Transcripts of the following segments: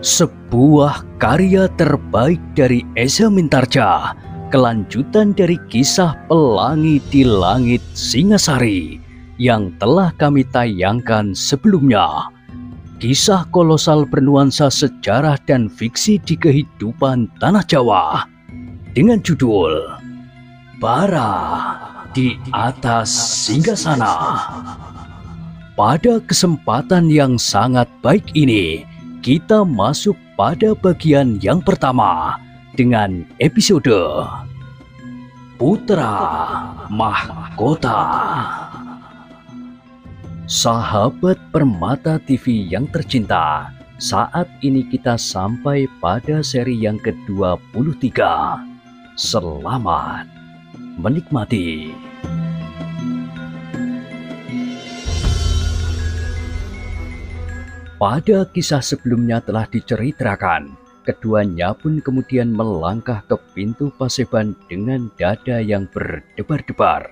Sebuah karya terbaik dari Eza Mintarja, kelanjutan dari kisah Pelangi di Langit Singasari yang telah kami tayangkan sebelumnya. Kisah kolosal bernuansa sejarah dan fiksi di kehidupan tanah Jawa dengan judul Bara di Atas Singgasana. Pada kesempatan yang sangat baik ini, kita masuk pada bagian yang pertama dengan episode Putra Mahkota. Sahabat Permata TV yang tercinta, saat ini kita sampai pada seri yang ke-23. Selamat menikmati. Pada kisah sebelumnya telah diceritakan, keduanya pun kemudian melangkah ke pintu Paseban dengan dada yang berdebar-debar.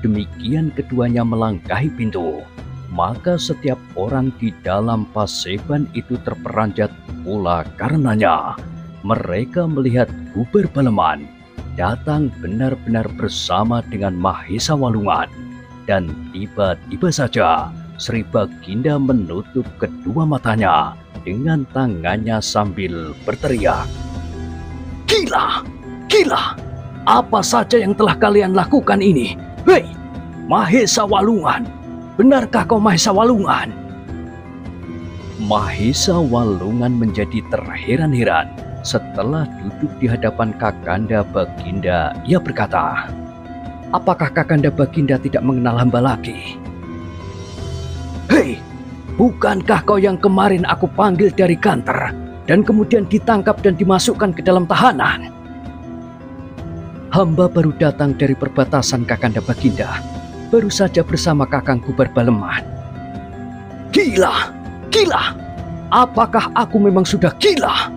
Demikian keduanya melangkahi pintu, maka setiap orang di dalam Paseban itu terperanjat pula karenanya. Mereka melihat Guber Baleman datang benar-benar bersama dengan Mahesa Walungan, dan tiba-tiba saja Sri Baginda menutup kedua matanya dengan tangannya sambil berteriak, "Gila! Gila! Apa saja yang telah kalian lakukan ini? Hei, Mahesa Walungan! Benarkah kau Mahesa Walungan?" Mahesa Walungan menjadi terheran-heran. Setelah duduk di hadapan Kakanda Baginda, ia berkata, "Apakah Kakanda Baginda tidak mengenal hamba lagi?" "Hei, bukankah kau yang kemarin aku panggil dari kantor dan kemudian ditangkap dan dimasukkan ke dalam tahanan?" "Hamba baru datang dari perbatasan Kakanda Baginda, baru saja bersama Kakang Guber Baleman." "Gila! Gila! Apakah aku memang sudah gila?"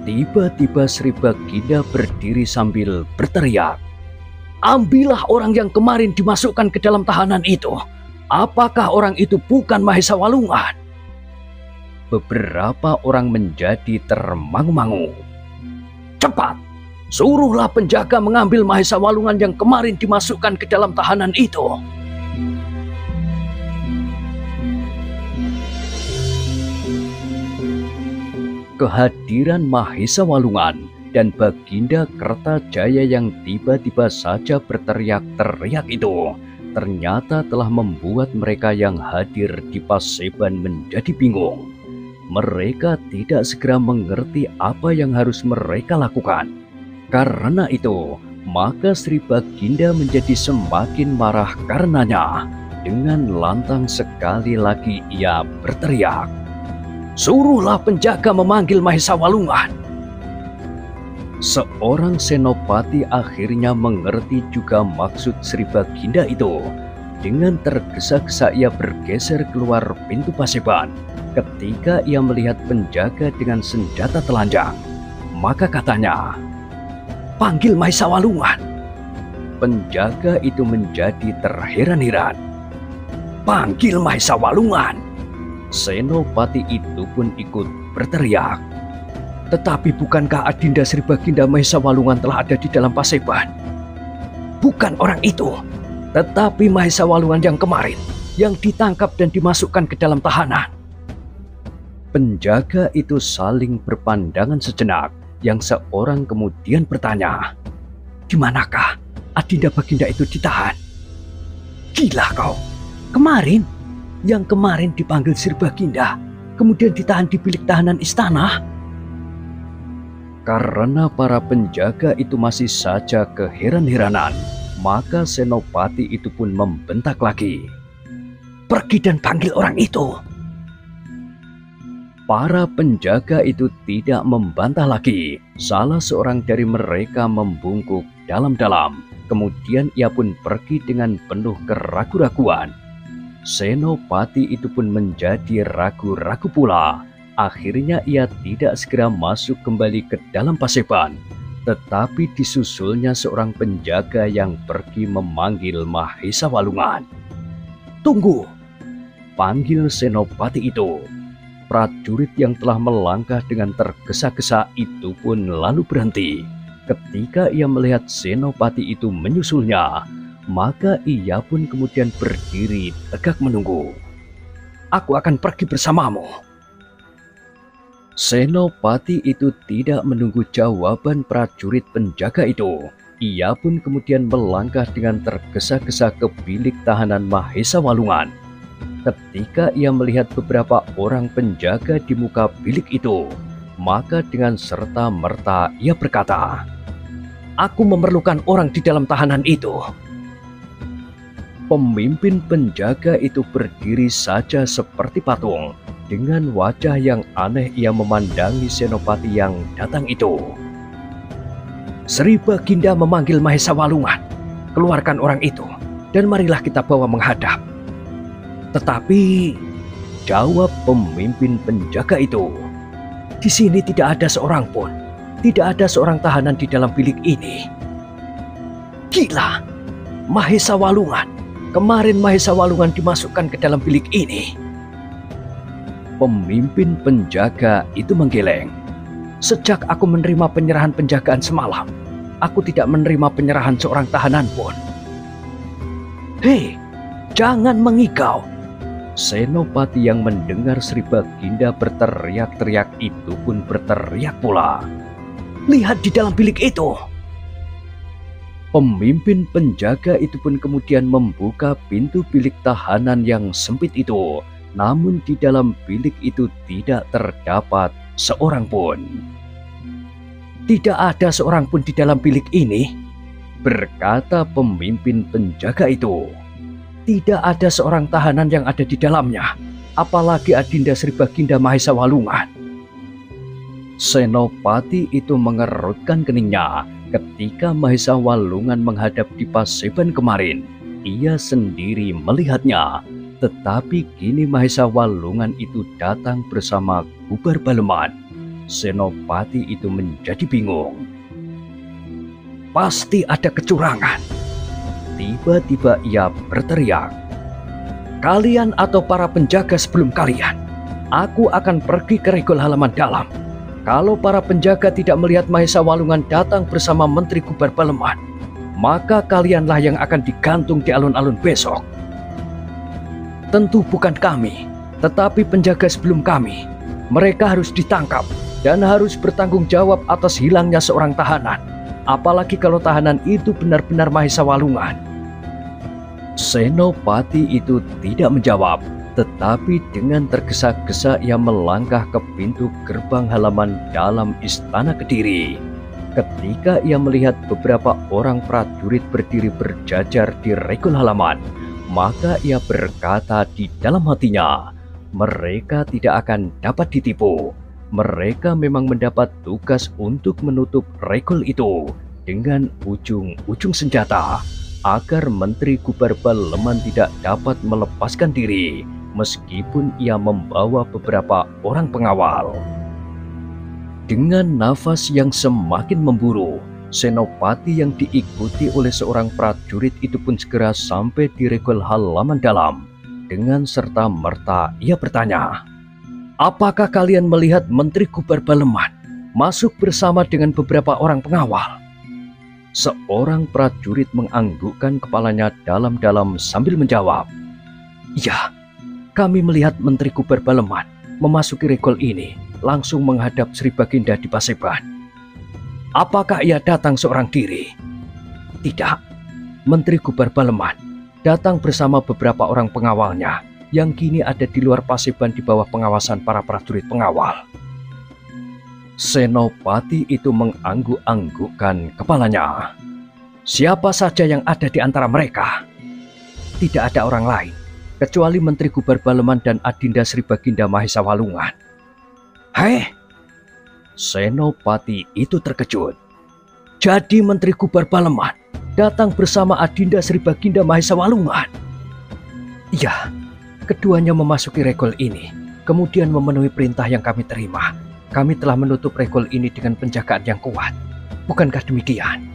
Tiba-tiba Sri Baginda berdiri sambil berteriak, "Ambillah orang yang kemarin dimasukkan ke dalam tahanan itu. Apakah orang itu bukan Mahesa Walungan?" Beberapa orang menjadi termangu-mangu. "Cepat, suruhlah penjaga mengambil Mahesa Walungan yang kemarin dimasukkan ke dalam tahanan itu." Kehadiran Mahesa Walungan dan Baginda Kertajaya yang tiba-tiba saja berteriak-teriak itu ternyata telah membuat mereka yang hadir di Paseban menjadi bingung. Mereka tidak segera mengerti apa yang harus mereka lakukan. Karena itu, maka Sri Baginda menjadi semakin marah karenanya. Dengan lantang sekali lagi ia berteriak, "Suruhlah penjaga memanggil Mahesa Walungan." Seorang senopati akhirnya mengerti juga maksud Sri Baginda itu. Dengan tergesa-gesa ia bergeser keluar pintu Paseban. Ketika ia melihat penjaga dengan senjata telanjang, maka katanya, "Panggil Mahesa Walungan." Penjaga itu menjadi terheran-heran. "Panggil Mahesa Walungan." Senopati itu pun ikut berteriak, "Tetapi bukankah Adinda Sri Baginda Mahesa Walungan telah ada di dalam Paseban? Bukan orang itu, tetapi Mahesa Walungan yang kemarin, yang ditangkap dan dimasukkan ke dalam tahanan." Penjaga itu saling berpandangan sejenak, yang seorang kemudian bertanya, "Di manakah Adinda Baginda itu ditahan?" "Gila kau, kemarin? Yang kemarin dipanggil Sri Baginda, kemudian ditahan di bilik tahanan istana?" Karena para penjaga itu masih saja keheran-heranan, maka senopati itu pun membentak lagi, "Pergi dan panggil orang itu." Para penjaga itu tidak membantah lagi. Salah seorang dari mereka membungkuk dalam-dalam. Kemudian ia pun pergi dengan penuh keraguan-raguan. Senopati itu pun menjadi ragu-ragu pula. Akhirnya ia tidak segera masuk kembali ke dalam Paseban, tetapi disusulnya seorang penjaga yang pergi memanggil Mahesa Walungan. "Tunggu!" panggil senopati itu. prajurit yang telah melangkah dengan tergesa-gesa itu pun lalu berhenti. Ketika ia melihat Senopati itu menyusulnya, maka ia pun kemudian berdiri tegak menunggu. "Aku akan pergi bersamamu." Senopati itu tidak menunggu jawaban prajurit penjaga itu. Ia pun kemudian melangkah dengan tergesa-gesa ke bilik tahanan Mahesa Walungan. Ketika ia melihat beberapa orang penjaga di muka bilik itu, maka dengan serta-merta ia berkata, "Aku memerlukan orang di dalam tahanan itu." Pemimpin penjaga itu berdiri saja seperti patung. Dengan wajah yang aneh ia memandangi Senopati yang datang itu. "Sri Baginda memanggil Mahesa Walungan. Keluarkan orang itu dan marilah kita bawa menghadap." "Tetapi," jawab pemimpin penjaga itu, "di sini tidak ada seorang pun. Tidak ada seorang tahanan di dalam bilik ini." "Gila! Mahesa Walungan! Kemarin Mahesa Walungan dimasukkan ke dalam bilik ini." Pemimpin penjaga itu menggeleng. "Sejak aku menerima penyerahan penjagaan semalam, aku tidak menerima penyerahan seorang tahanan pun." "Hei, jangan mengigau!" Senopati yang mendengar Sri Baginda berteriak-teriak itu pun berteriak pula, "Lihat di dalam bilik itu!" Pemimpin penjaga itu pun kemudian membuka pintu bilik tahanan yang sempit itu. Namun di dalam bilik itu tidak terdapat seorang pun. "Tidak ada seorang pun di dalam bilik ini," berkata pemimpin penjaga itu. "Tidak ada seorang tahanan yang ada di dalamnya, apalagi Adinda Sri Baginda Mahesa Walungan." Senopati itu mengerutkan keningnya ketika Mahesa Walungan menghadap di Paseban kemarin. Ia sendiri melihatnya, tetapi kini Mahesa Walungan itu datang bersama Kubar Baleman. Senopati itu menjadi bingung. "Pasti ada kecurangan." Tiba-tiba ia berteriak, "Kalian atau para penjaga sebelum kalian, aku akan pergi ke regol halaman dalam. Kalau para penjaga tidak melihat Mahesa Walungan datang bersama Menteri Kubar Baleman, maka kalianlah yang akan digantung di alun-alun besok. Tentu bukan kami, tetapi penjaga sebelum kami. Mereka harus ditangkap dan harus bertanggung jawab atas hilangnya seorang tahanan. Apalagi kalau tahanan itu benar-benar Mahesa Walungan." Senopati itu tidak menjawab, tetapi dengan tergesa-gesa ia melangkah ke pintu gerbang halaman dalam Istana Kediri. Ketika ia melihat beberapa orang prajurit berdiri berjajar di regol halaman, maka ia berkata di dalam hatinya, "Mereka tidak akan dapat ditipu. Mereka memang mendapat tugas untuk menutup regol itu dengan ujung-ujung senjata, agar Menteri Kubar Baleman tidak dapat melepaskan diri meskipun ia membawa beberapa orang pengawal." Dengan nafas yang semakin memburu, Senopati yang diikuti oleh seorang prajurit itu pun segera sampai di regol halaman dalam. Dengan serta-merta ia bertanya, "Apakah kalian melihat Menteri Kubar Baleman masuk bersama dengan beberapa orang pengawal?" Seorang prajurit menganggukkan kepalanya dalam-dalam sambil menjawab, "Ya, kami melihat Menteri Kubar Baleman memasuki regol ini langsung menghadap Sri Baginda di Paseban." "Apakah ia datang seorang diri?" "Tidak, Menteri Kubar Baleman datang bersama beberapa orang pengawalnya yang kini ada di luar Paseban di bawah pengawasan para prajurit pengawal." Senopati itu mengangguk-anggukkan kepalanya. "Siapa saja yang ada di antara mereka?" "Tidak ada orang lain kecuali Menteri Kubar Baleman dan Adinda Sri Baginda Mahesa Walungan." "Hei!" Senopati itu terkejut. "Jadi Menteri Kubar Baleman datang bersama Adinda Sri Baginda Mahesa Walungan?" "Iya, keduanya memasuki regol ini, kemudian memenuhi perintah yang kami terima. Kami telah menutup regol ini dengan penjagaan yang kuat. Bukankah demikian?"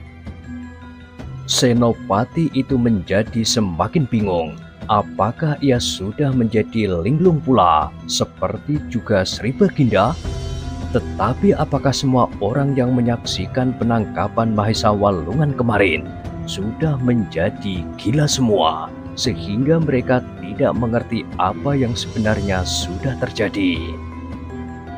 Senopati itu menjadi semakin bingung. Apakah ia sudah menjadi linglung pula, seperti juga Sri Baginda? Tetapi apakah semua orang yang menyaksikan penangkapan Mahesa Walungan kemarin sudah menjadi gila semua, sehingga mereka tidak mengerti apa yang sebenarnya sudah terjadi?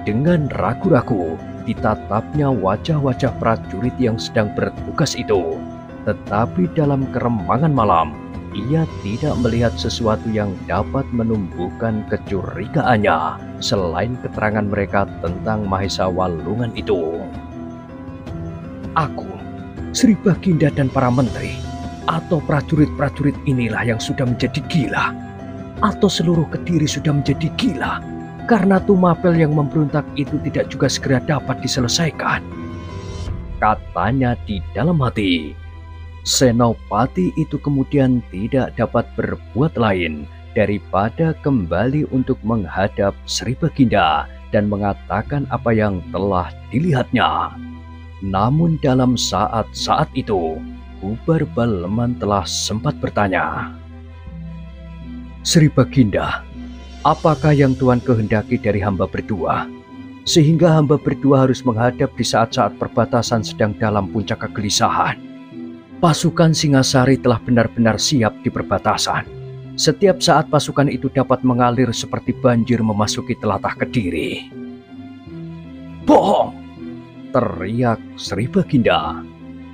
Dengan ragu-ragu, ditatapnya wajah-wajah prajurit yang sedang bertugas itu. Tetapi dalam kerembangan malam, ia tidak melihat sesuatu yang dapat menumbuhkan kecurigaannya selain keterangan mereka tentang Mahesa Walungan itu. Aku, Sri Baginda dan para menteri, atau prajurit-prajurit inilah yang sudah menjadi gila, atau seluruh Kediri sudah menjadi gila, karena Tumapel yang memberontak itu tidak juga segera dapat diselesaikan, katanya di dalam hati. Senopati itu kemudian tidak dapat berbuat lain daripada kembali untuk menghadap Sri Baginda dan mengatakan apa yang telah dilihatnya. Namun dalam saat-saat itu, Kubar Baleman telah sempat bertanya, "Sri Baginda, apakah yang Tuan kehendaki dari hamba berdua, sehingga hamba berdua harus menghadap di saat-saat perbatasan sedang dalam puncak kegelisahan? Pasukan Singasari telah benar-benar siap di perbatasan. Setiap saat pasukan itu dapat mengalir seperti banjir memasuki telatah Kediri." "Bohong!" teriak Sri Baginda.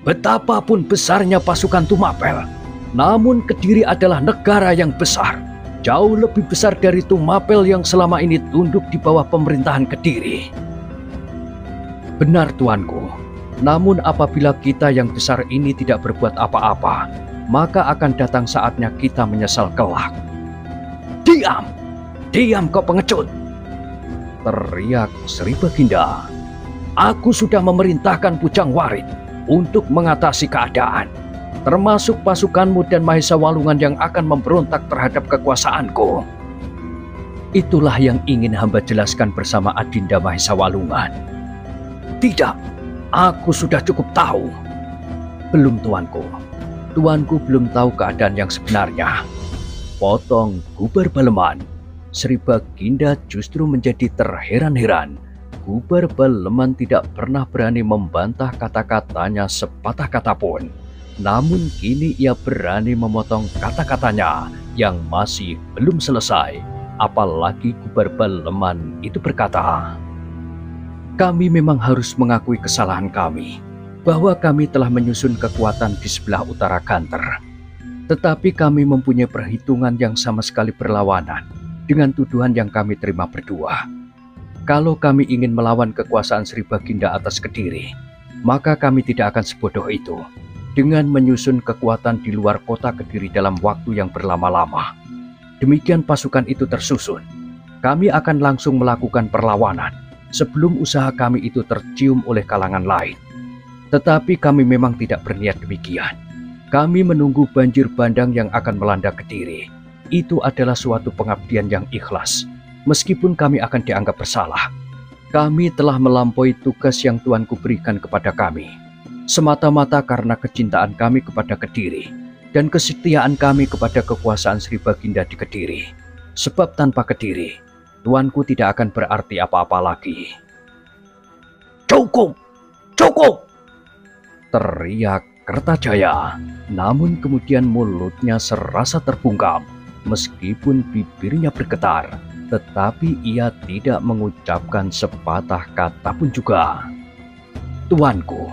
"Betapapun besarnya pasukan Tumapel, namun Kediri adalah negara yang besar, jauh lebih besar dari Tumapel yang selama ini tunduk di bawah pemerintahan Kediri." "Benar, tuanku. Namun apabila kita yang besar ini tidak berbuat apa-apa, maka akan datang saatnya kita menyesal kelak." "Diam! Diam kau pengecut!" teriak Sri Baginda. "Aku sudah memerintahkan Bujang Warit untuk mengatasi keadaan, termasuk pasukanmu dan Mahesa Walungan yang akan memberontak terhadap kekuasaanku." "Itulah yang ingin hamba jelaskan bersama Adinda Mahesa Walungan." "Tidak. Aku sudah cukup tahu." "Belum, tuanku. Tuanku belum tahu keadaan yang sebenarnya," potong Kubar Baleman. Sri Baginda justru menjadi terheran-heran. Kubar Baleman tidak pernah berani membantah kata-katanya sepatah kata pun. Namun kini ia berani memotong kata-katanya yang masih belum selesai. Apalagi Kubar Baleman itu berkata, "Kami memang harus mengakui kesalahan kami, bahwa kami telah menyusun kekuatan di sebelah utara Ganter. Tetapi kami mempunyai perhitungan yang sama sekali berlawanan dengan tuduhan yang kami terima berdua. Kalau kami ingin melawan kekuasaan Sri Baginda atas Kediri, maka kami tidak akan sebodoh itu dengan menyusun kekuatan di luar kota Kediri dalam waktu yang berlama-lama. Demikian pasukan itu tersusun, kami akan langsung melakukan perlawanan sebelum usaha kami itu tercium oleh kalangan lain. Tetapi kami memang tidak berniat demikian. Kami menunggu banjir bandang yang akan melanda Kediri. Itu adalah suatu pengabdian yang ikhlas, meskipun kami akan dianggap bersalah. Kami telah melampaui tugas yang Tuanku berikan kepada kami, semata-mata karena kecintaan kami kepada Kediri dan kesetiaan kami kepada kekuasaan Sri Baginda di Kediri. Sebab tanpa Kediri, Tuanku tidak akan berarti apa-apa lagi." "Cukup! Cukup!" teriak Kertajaya. Namun kemudian mulutnya serasa terbungkam. Meskipun bibirnya bergetar, tetapi ia tidak mengucapkan sepatah kata pun juga. "Tuanku,"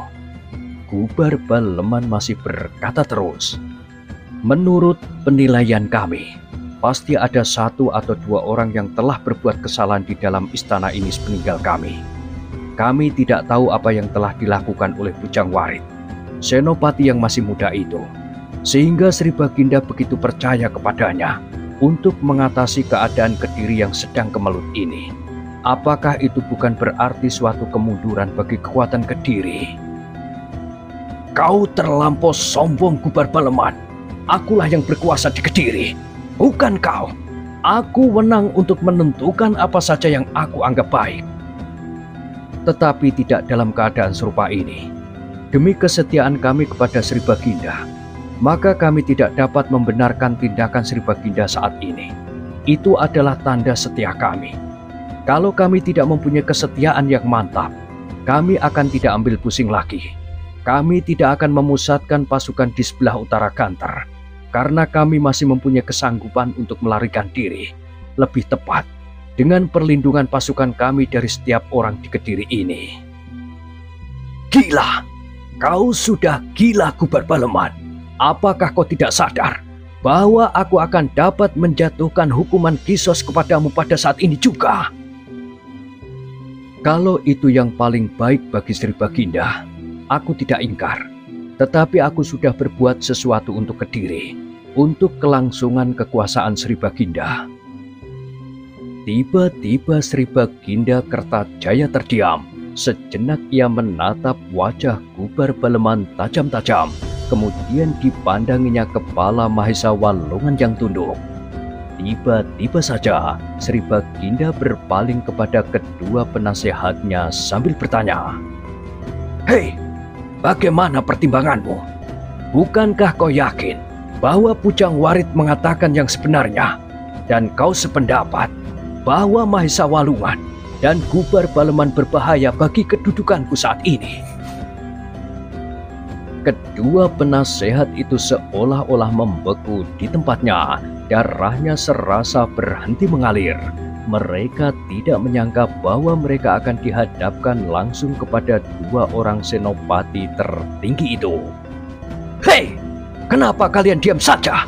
Kubar Baleman masih berkata terus, "menurut penilaian kami, pasti ada satu atau dua orang yang telah berbuat kesalahan di dalam istana ini sepeninggal kami. Kami tidak tahu apa yang telah dilakukan oleh Bujang Warit, senopati yang masih muda itu, sehingga Sri Baginda begitu percaya kepadanya untuk mengatasi keadaan Kediri yang sedang kemelut ini. Apakah itu bukan berarti suatu kemunduran bagi kekuatan Kediri?" "Kau terlampau sombong, Kubar Baleman. Akulah yang berkuasa di Kediri, bukan kau. Aku wenang untuk menentukan apa saja yang aku anggap baik. Tetapi tidak dalam keadaan serupa ini. Demi kesetiaan kami kepada Sri Baginda, maka kami tidak dapat membenarkan tindakan Sri Baginda saat ini. Itu adalah tanda setia kami. Kalau kami tidak mempunyai kesetiaan yang mantap, kami akan tidak ambil pusing lagi. Kami tidak akan memusatkan pasukan di sebelah utara Ganter, karena kami masih mempunyai kesanggupan untuk melarikan diri. Lebih tepat, dengan perlindungan pasukan kami dari setiap orang di Kediri ini. Gila! Kau sudah gila, Gubar Baleman. Apakah kau tidak sadar bahwa aku akan dapat menjatuhkan hukuman kisos kepadamu pada saat ini juga? Kalau itu yang paling baik bagi Sri Baginda, aku tidak ingkar. Tetapi aku sudah berbuat sesuatu untuk Kediri, untuk kelangsungan kekuasaan Sri Baginda. Tiba-tiba Sri Baginda Kertajaya terdiam. Sejenak ia menatap wajah Gubar Baleman tajam-tajam. Kemudian dipandanginya kepala Mahesa Walungan yang tunduk. Tiba-tiba saja Sri Baginda berpaling kepada kedua penasehatnya sambil bertanya, "Hei, bagaimana pertimbanganmu? Bukankah kau yakin bahwa Pujang Warit mengatakan yang sebenarnya? Dan kau sependapat bahwa Mahesa Walungan dan Gubar Baleman berbahaya bagi kedudukanku saat ini?" Kedua penasehat itu seolah-olah membeku di tempatnya. Darahnya serasa berhenti mengalir. Mereka tidak menyangka bahwa mereka akan dihadapkan langsung kepada dua orang senopati tertinggi itu. "Hei, kenapa kalian diam saja?"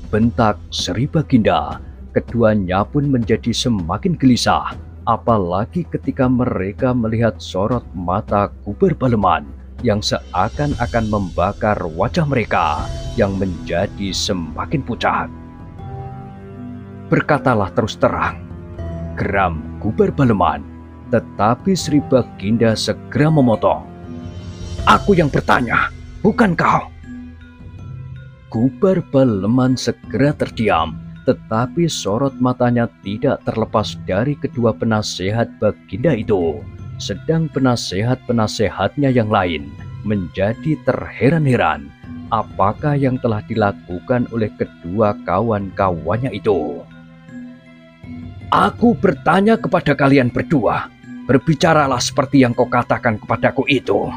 bentak Sri Baginda. Keduanya pun menjadi semakin gelisah, apalagi ketika mereka melihat sorot mata Gubar Baleman yang seakan-akan membakar wajah mereka yang menjadi semakin pucat. "Berkatalah terus terang," geram Gubar Baleman, tetapi Sri Baginda segera memotong. "Aku yang bertanya, bukan kau." Gubar Baleman segera terdiam, tetapi sorot matanya tidak terlepas dari kedua penasehat Baginda itu. Sedang penasehat-penasehatnya yang lain menjadi terheran-heran apakah yang telah dilakukan oleh kedua kawan-kawannya itu. "Aku bertanya kepada kalian berdua, berbicaralah seperti yang kau katakan kepadaku itu."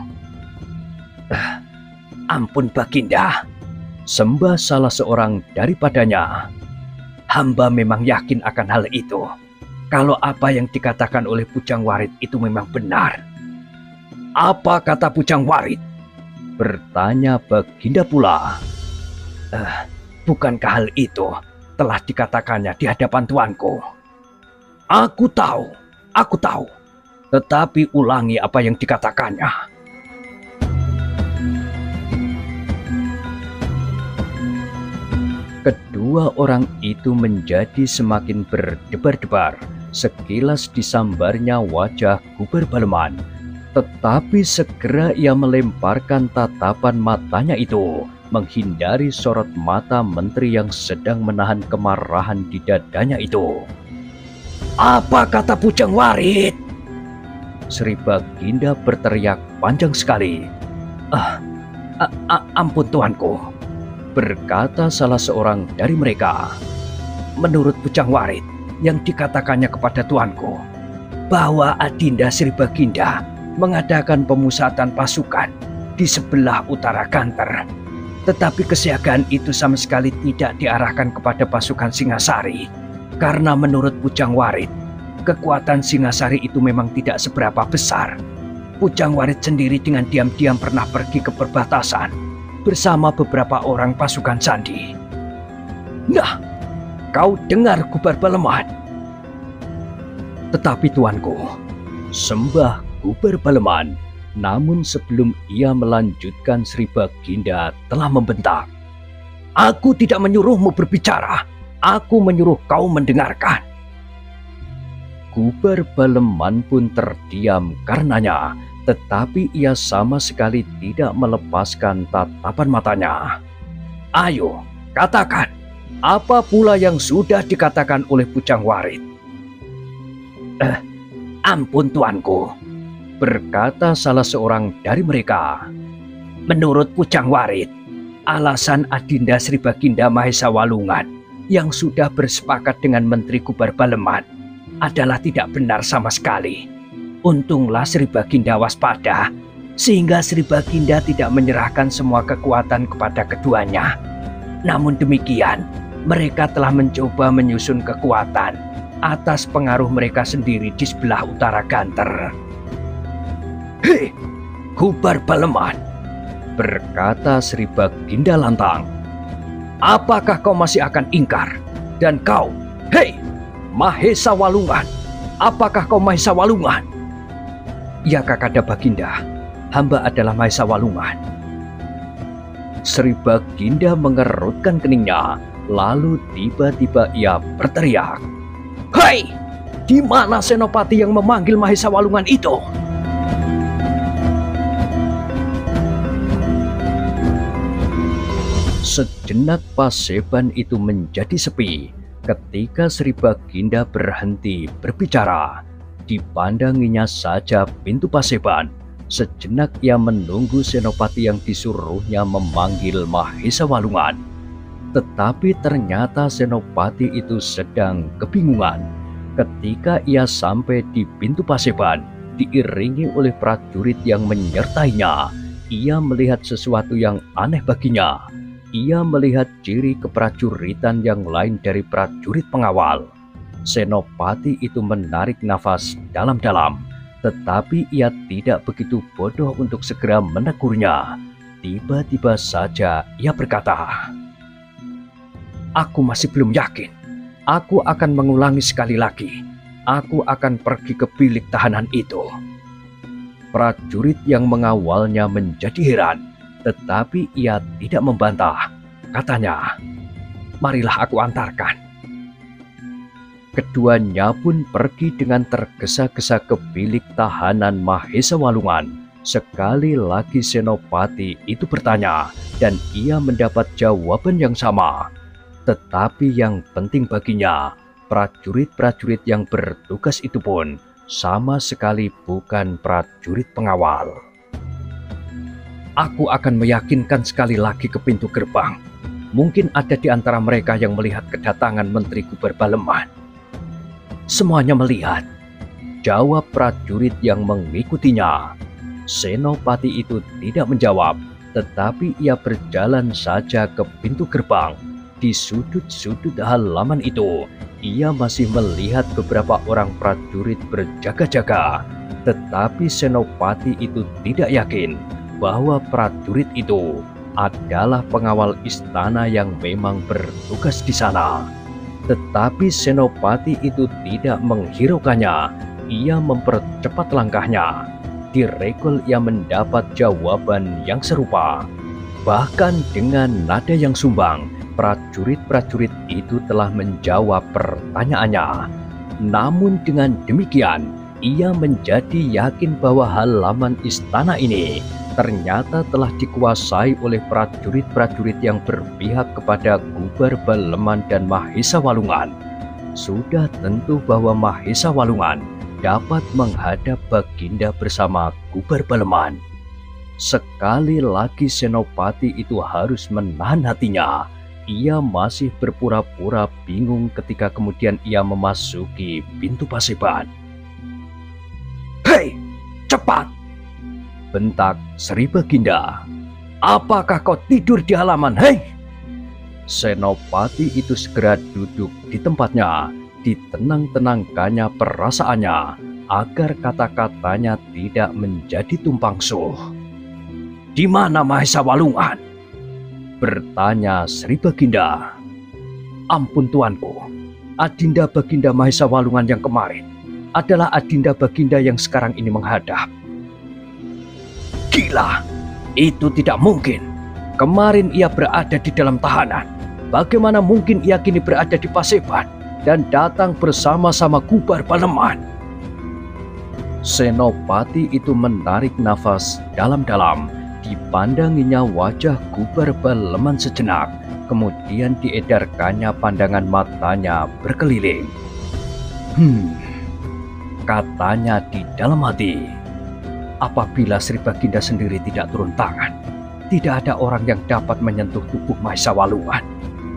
"Ampun Baginda," sembah salah seorang daripadanya. "Hamba memang yakin akan hal itu. Kalau apa yang dikatakan oleh Pujang Warit itu memang benar." "Apa kata Pujang Warit?" bertanya Baginda pula. "Bukankah hal itu telah dikatakannya di hadapan tuanku?" Aku tahu. Tetapi ulangi apa yang dikatakannya." Kedua orang itu menjadi semakin berdebar-debar. Sekilas disambarnya wajah Gubar Baleman, tetapi segera ia melemparkan tatapan matanya itu, menghindari sorot mata menteri yang sedang menahan kemarahan di dadanya itu. "Apa kata Pujang Warit?" Sri Baginda berteriak panjang sekali. Ampun tuanku," berkata salah seorang dari mereka. "Menurut Pujang Warit yang dikatakannya kepada tuanku, bahwa Adinda Sri Baginda mengadakan pemusatan pasukan di sebelah utara Ganter. Tetapi kesiagaan itu sama sekali tidak diarahkan kepada pasukan Singasari. Karena menurut Pujang Warit, kekuatan Singasari itu memang tidak seberapa besar. Pujang Warit sendiri dengan diam-diam pernah pergi ke perbatasan bersama beberapa orang pasukan Sandi." "Nah, kau dengar Gubar Baleman?" "Tetapi tuanku," sembah Gubar Baleman. Namun sebelum ia melanjutkan, Sri Baginda telah membentak. "Aku tidak menyuruhmu berbicara. Aku menyuruh kau mendengarkan." Gubar Baleman pun terdiam karenanya, tetapi ia sama sekali tidak melepaskan tatapan matanya. "Ayo, katakan, apa pula yang sudah dikatakan oleh Pujang Warit?" Ampun tuanku," berkata salah seorang dari mereka. "Menurut Pujang Warit, Alasan Adinda Sri Baginda Mahesa Walungan yang sudah bersepakat dengan Menteri Kubar Baleman adalah tidak benar sama sekali. Untunglah Sri Baginda waspada, sehingga Sri Baginda tidak menyerahkan semua kekuatan kepada keduanya. Namun demikian, mereka telah mencoba menyusun kekuatan atas pengaruh mereka sendiri di sebelah utara Ganter. "Hei, Kubar Baleman," berkata Sri Baginda lantang, "apakah kau masih akan ingkar? Dan kau, hei, Mahesa Walungan, apakah kau Mahesa Walungan?" "Ya Kakanda Baginda, hamba adalah Mahesa Walungan." Sri Baginda mengerutkan keningnya, lalu tiba-tiba ia berteriak, "Hei, di mana senopati yang memanggil Mahesa Walungan itu?" Sejenak Paseban itu menjadi sepi ketika Sri Baginda berhenti berbicara. Dipandanginya saja pintu Paseban. Sejenak ia menunggu senopati yang disuruhnya memanggil Mahesa Walungan. Tetapi ternyata senopati itu sedang kebingungan. Ketika ia sampai di pintu Paseban, diiringi oleh prajurit yang menyertainya, ia melihat sesuatu yang aneh baginya. Ia melihat ciri keprajuritan yang lain dari prajurit pengawal. Senopati itu menarik nafas dalam-dalam, tetapi ia tidak begitu bodoh untuk segera menegurnya. Tiba-tiba saja ia berkata, "Aku masih belum yakin. Aku akan mengulangi sekali lagi. Aku akan pergi ke bilik tahanan itu." Prajurit yang mengawalnya menjadi heran, tetapi ia tidak membantah. Katanya, "Marilah aku antarkan." Keduanya pun pergi dengan tergesa-gesa ke bilik tahanan Mahesa Walungan. Sekali lagi senopati itu bertanya, dan ia mendapat jawaban yang sama. Tetapi yang penting baginya, prajurit-prajurit yang bertugas itu pun sama sekali bukan prajurit pengawal. "Aku akan meyakinkan sekali lagi ke pintu gerbang. Mungkin ada di antara mereka yang melihat kedatangan Menteri Kubar Baleman." "Semuanya melihat," jawab prajurit yang mengikutinya. Senopati itu tidak menjawab, tetapi ia berjalan saja ke pintu gerbang. Di sudut-sudut halaman itu, ia masih melihat beberapa orang prajurit berjaga-jaga. Tetapi senopati itu tidak yakin bahwa prajurit itu adalah pengawal istana yang memang bertugas di sana. Tetapi senopati itu tidak menghiraukannya. Ia mempercepat langkahnya. Di regol ia mendapat jawaban yang serupa. Bahkan dengan nada yang sumbang, prajurit-prajurit itu telah menjawab pertanyaannya. Namun dengan demikian, ia menjadi yakin bahwa halaman istana ini ternyata telah dikuasai oleh prajurit-prajurit yang berpihak kepada Kubar Baleman dan Mahesa Walungan. Sudah tentu bahwa Mahesa Walungan dapat menghadap Baginda bersama Kubar Baleman. Sekali lagi senopati itu harus menahan hatinya. Ia masih berpura-pura bingung ketika kemudian ia memasuki pintu Paseban. "Hei, cepat!" bentak Sri Baginda. "Apakah kau tidur di halaman, hei?" Senopati itu segera duduk di tempatnya. Ditenang-tenangkannya perasaannya agar kata-katanya tidak menjadi tumpang suh. "Di mana Mahesa Walungan?" bertanya Sri Baginda. "Ampun tuanku, Adinda Baginda Mahesa Walungan yang kemarin adalah Adinda Baginda yang sekarang ini menghadap." "Gila, itu tidak mungkin. Kemarin ia berada di dalam tahanan. Bagaimana mungkin ia kini berada di Paseban dan datang bersama-sama Kubar Baleman?" Senopati itu menarik nafas dalam-dalam. Dipandanginya wajah Kubar Baleman sejenak, kemudian diedarkannya pandangan matanya berkeliling. Katanya di dalam hati, apabila Sri Baginda sendiri tidak turun tangan, Tidak ada orang yang dapat menyentuh tubuh Mahesa Walungan.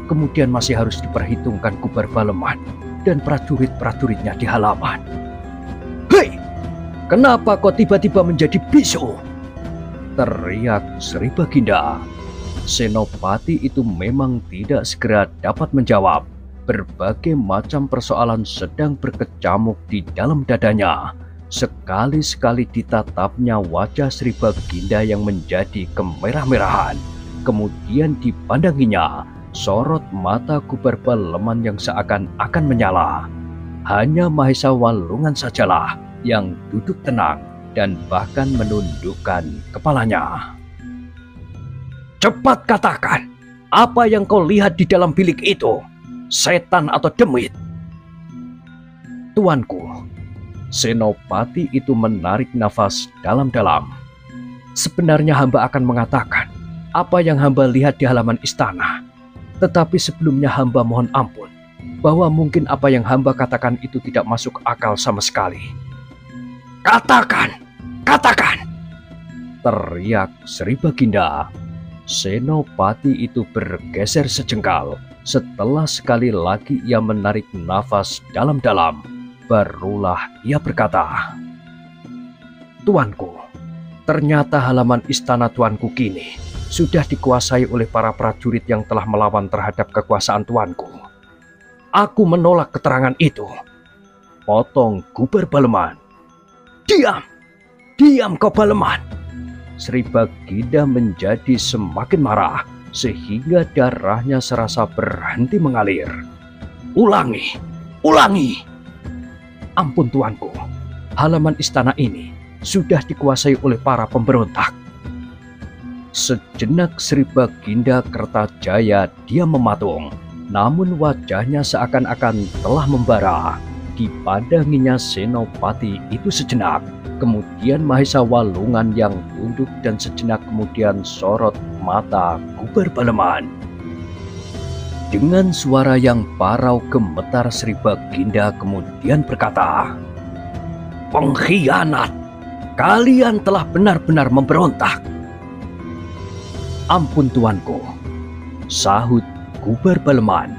Kemudian masih harus diperhitungkan Gubar Baleman dan prajurit-prajuritnya di halaman. Hei! Kenapa kau tiba-tiba menjadi bisu? Teriak Sri Baginda. Senopati itu memang tidak segera dapat menjawab. Berbagai macam persoalan sedang berkecamuk di dalam dadanya. Sekali-sekali ditatapnya wajah Sri Baginda yang menjadi kemerah-merahan. Kemudian dipandanginya sorot mata Gubar Baleman yang seakan-akan menyala. Hanya Mahesa Walungan sajalah yang duduk tenang dan bahkan menundukkan kepalanya. Cepat katakan, apa yang kau lihat di dalam bilik itu? Setan atau demit? Tuanku, Senopati itu menarik nafas dalam-dalam. Sebenarnya hamba akan mengatakan apa yang hamba lihat di halaman istana. Tetapi sebelumnya hamba mohon ampun bahwa mungkin apa yang hamba katakan itu tidak masuk akal sama sekali. Katakan! Katakan! Teriak Sri Baginda. Senopati itu bergeser sejengkal. Setelah sekali lagi ia menarik nafas dalam-dalam, barulah ia berkata, Tuanku, ternyata halaman istana tuanku kini sudah dikuasai oleh para prajurit yang telah melawan terhadap kekuasaan tuanku. Aku menolak keterangan itu. Potong Gubar Baleman. Diam! Diam kau Baleman! Sri Baginda menjadi semakin marah sehingga darahnya serasa berhenti mengalir. Ulangi! Ulangi! Ampun tuanku, halaman istana ini sudah dikuasai oleh para pemberontak. Sejenak Sri Baginda Kertajaya diam mematung, namun wajahnya seakan-akan telah membara. Dipandanginya Senopati itu sejenak, kemudian Mahesa Walungan yang tunduk dan sejenak kemudian sorot mata Gubar Baleman. Dengan suara yang parau gemetar Sri Baginda kemudian berkata, Pengkhianat! Kalian telah benar-benar memberontak. Ampun tuanku, sahut Gubar Baleman.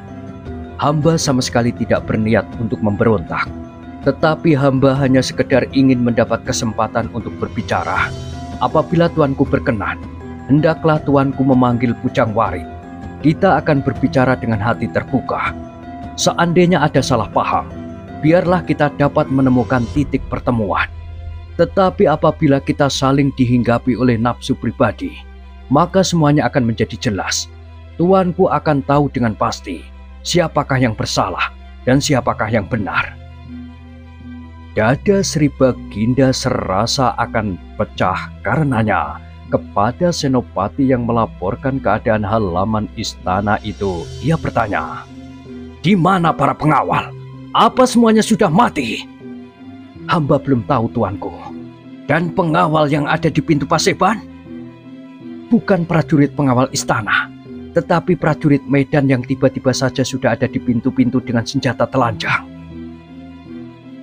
Hamba sama sekali tidak berniat untuk memberontak. Tetapi hamba hanya sekedar ingin mendapat kesempatan untuk berbicara. Apabila tuanku berkenan, hendaklah tuanku memanggil Bujang Warit. Kita akan berbicara dengan hati terbuka. Seandainya ada salah paham, biarlah kita dapat menemukan titik pertemuan. Tetapi apabila kita saling dihinggapi oleh nafsu pribadi, maka semuanya akan menjadi jelas. Tuanku akan tahu dengan pasti siapakah yang bersalah dan siapakah yang benar. Dada Sri Baginda serasa akan pecah karenanya. Kepada Senopati yang melaporkan keadaan halaman istana itu, ia bertanya, Di mana para pengawal? Apa semuanya sudah mati? Hamba belum tahu tuanku. Dan pengawal yang ada di pintu Paseban? Bukan prajurit pengawal istana, tetapi prajurit medan yang tiba-tiba saja sudah ada di pintu-pintu dengan senjata telanjang.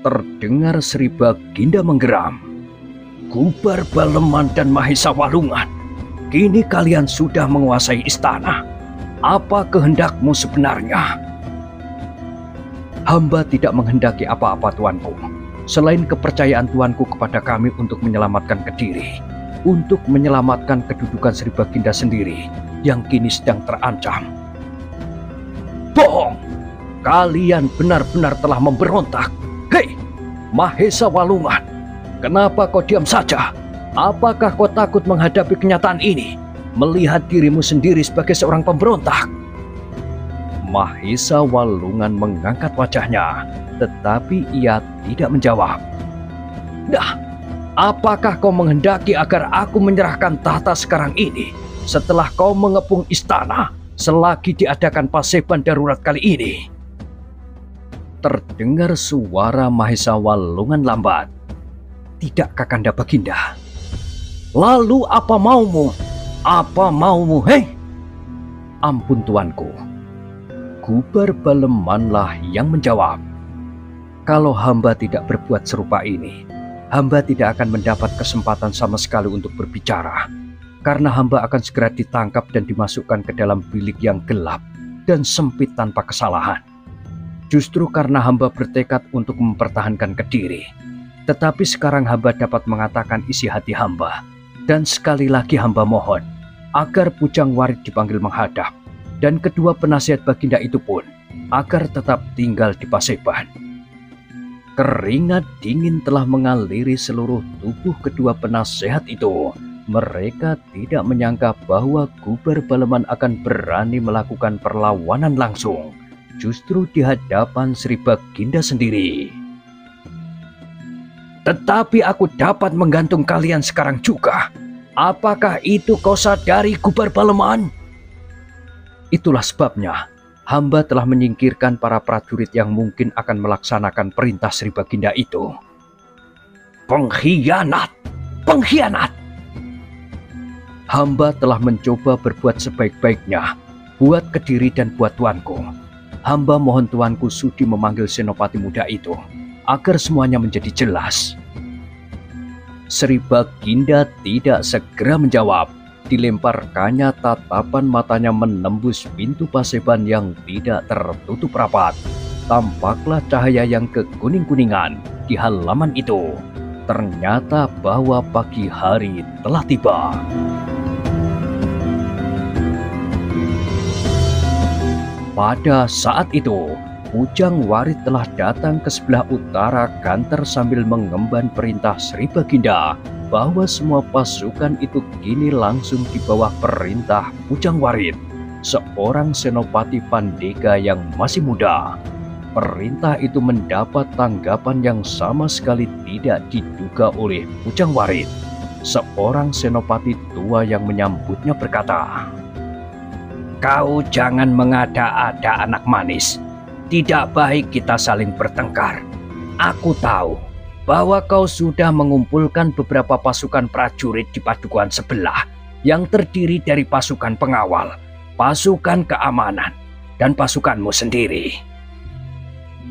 Terdengar Sri Baginda menggeram. Gubar Baleman dan Mahesa Walungan, kini kalian sudah menguasai istana. Apa kehendakmu sebenarnya? Hamba tidak menghendaki apa-apa tuanku, selain kepercayaan tuanku kepada kami untuk menyelamatkan Kediri, untuk menyelamatkan kedudukan Sri Baginda sendiri yang kini sedang terancam. Bohong! Kalian benar-benar telah memberontak. Hei, Mahesa Walungan! Kenapa kau diam saja? Apakah kau takut menghadapi kenyataan ini? Melihat dirimu sendiri sebagai seorang pemberontak? Mahesa Walungan mengangkat wajahnya, tetapi ia tidak menjawab. Nah, apakah kau menghendaki agar aku menyerahkan tahta sekarang ini setelah kau mengepung istana selagi diadakan Paseban darurat kali ini? Terdengar suara Mahesa Walungan lambat. Tidak, Kakanda Baginda. Lalu apa maumu? Apa maumu, hei? Ampun tuanku. Gubar Balemanlah yang menjawab. Kalau hamba tidak berbuat serupa ini, hamba tidak akan mendapat kesempatan sama sekali untuk berbicara. karena hamba akan segera ditangkap dan dimasukkan ke dalam bilik yang gelap dan sempit tanpa kesalahan. Justru karena hamba bertekad untuk mempertahankan Kediri, tetapi sekarang hamba dapat mengatakan isi hati hamba. Dan sekali lagi hamba mohon agar Bujang Warit dipanggil menghadap, dan kedua penasihat Baginda itu pun agar tetap tinggal di Paseban. Keringat dingin telah mengaliri seluruh tubuh kedua penasehat itu. Mereka tidak menyangka bahwa Gubar Baleman akan berani melakukan perlawanan langsung, justru di hadapan Sri Baginda sendiri. Tetapi aku dapat menggantung kalian sekarang juga. Apakah itu kau sadari, Gubar Baleman? Itulah sebabnya hamba telah menyingkirkan para prajurit yang mungkin akan melaksanakan perintah Sri Baginda itu. Pengkhianat! Pengkhianat! Hamba telah mencoba berbuat sebaik-baiknya buat Kediri dan buat tuanku. Hamba mohon tuanku sudi memanggil senopati muda itu agar semuanya menjadi jelas. Sri Baginda tidak segera menjawab. Dilemparkannya tatapan matanya menembus pintu Paseban yang tidak tertutup rapat. Tampaklah cahaya yang kekuning-kuningan di halaman itu. Ternyata bahwa pagi hari telah tiba. Pada saat itu, Bujang Warit telah datang ke sebelah utara Ganter sambil mengemban perintah Sri Baginda bahwa semua pasukan itu kini langsung di bawah perintah Bujang Warit, seorang senopati Pandega yang masih muda. Perintah itu mendapat tanggapan yang sama sekali tidak diduga oleh Bujang Warit. Seorang senopati tua yang menyambutnya berkata, "Kau jangan mengada-ada, anak manis. Tidak baik kita saling bertengkar. Aku tahu bahwa kau sudah mengumpulkan beberapa pasukan prajurit di padukuhan sebelah yang terdiri dari pasukan pengawal, pasukan keamanan, dan pasukanmu sendiri."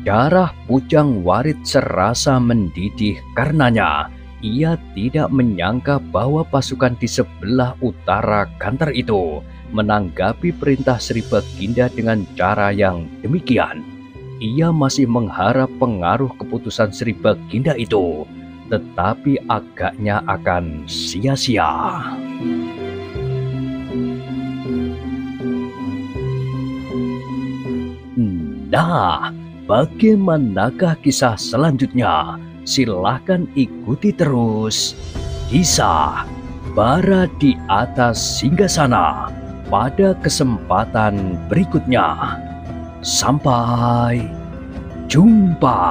Darah Bujang Warit serasa mendidih karenanya ia tidak menyangka bahwa pasukan di sebelah utara Ganter itu menanggapi perintah Sri Baginda dengan cara yang demikian. Ia masih mengharap pengaruh keputusan Sri Baginda itu, tetapi agaknya akan sia-sia. Nah, bagaimanakah kisah selanjutnya? Silahkan ikuti terus. Kisah Bara di Atas Singgasana pada kesempatan berikutnya. Sampai jumpa.